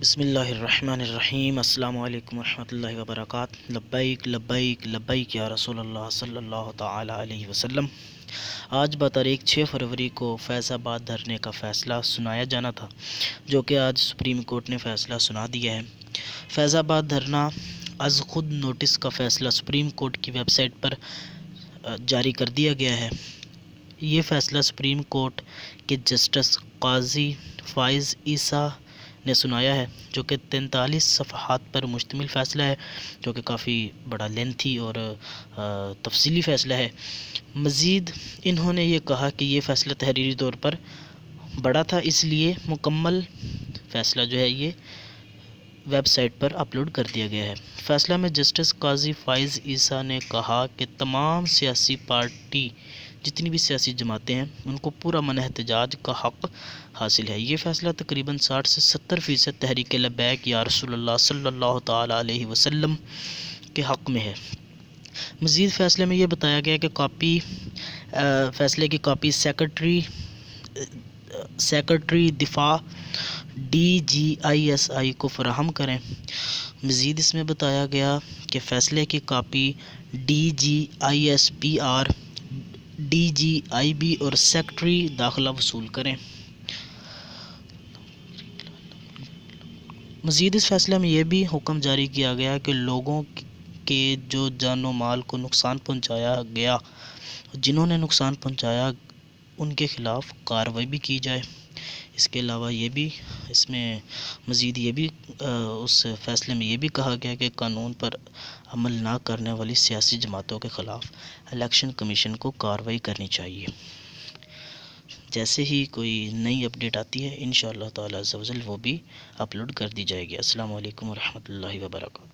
بسم اللہ الرحمن الرحیم۔ السلام علیکم ورحمۃ اللہ وبرکاتہ۔ لبیک لبیک لبیک یا رسول اللہ صلی اللہ تعالی علیہ وسلم۔ آج بتاریخ 6 فروری کو فیض آباد دھرنے کا فیصلہ سنایا جانا تھا، جو کہ آج سپریم کورٹ نے فیصلہ سنا دیا ہے۔ فیض آباد دھرنا از خود نوٹس کا فیصلہ سپریم کورٹ کی ویب سائٹ پر جاری کر دیا گیا ہے۔ یہ فیصلہ سپریم کورٹ کے جسٹس قاضی فائز عیسیٰ نے سنایا ہے، جو کہ 43 صفحات پر مشتمل فیصلہ ہے، جو کہ کافی بڑا لینتھی اور تفصیلی فیصلہ ہے۔ مزید انہوں نے یہ کہا کہ یہ فیصلہ تحریری طور پر بڑا تھا، اس لیے مکمل فیصلہ جو ہے یہ ویب سائٹ پر اپلوڈ کر دیا گیا ہے۔ فیصلہ میں جسٹس قاضی فائز عیسیٰ نے کہا کہ تمام سیاسی پارٹی جتنی بھی سیاسی جماعتیں ہیں ان کو پورا منع احتجاج کا حق حاصل ہے۔ یہ فیصلہ تقریباً 60 سے 70% تحریک لبیک یا رسول اللہ صلی اللہ تعالی علیہ وسلم کے حق میں ہے۔ مزید فیصلے میں یہ بتایا گیا کہ فیصلے کی کاپی سیکرٹری دفاع DGISI کو فراہم کریں۔ مزید اس میں بتایا گیا کہ فیصلے کی کاپی DGISPR DGIB اور سیکرٹری داخلہ وصول کریں۔ مزید اس فیصلے میں یہ بھی حکم جاری کیا گیا کہ لوگوں کے جو جان و مال کو نقصان پہنچایا گیا، جنہوں نے نقصان پہنچایا ان کے خلاف کارروائی بھی کی جائے۔ اس کے علاوہ یہ بھی اس میں مزید یہ بھی اس فیصلے میں یہ بھی کہا گیا کہ قانون پر عمل نہ کرنے والی سیاسی جماعتوں کے خلاف الیکشن کمیشن کو کارروائی کرنی چاہیے۔ جیسے ہی کوئی نئی اپڈیٹ آتی ہے انشاءاللہ تعالی عز و جل وہ بھی اپلوڈ کر دی جائے گی۔ السلام علیکم ورحمۃ اللہ وبرکاتہ۔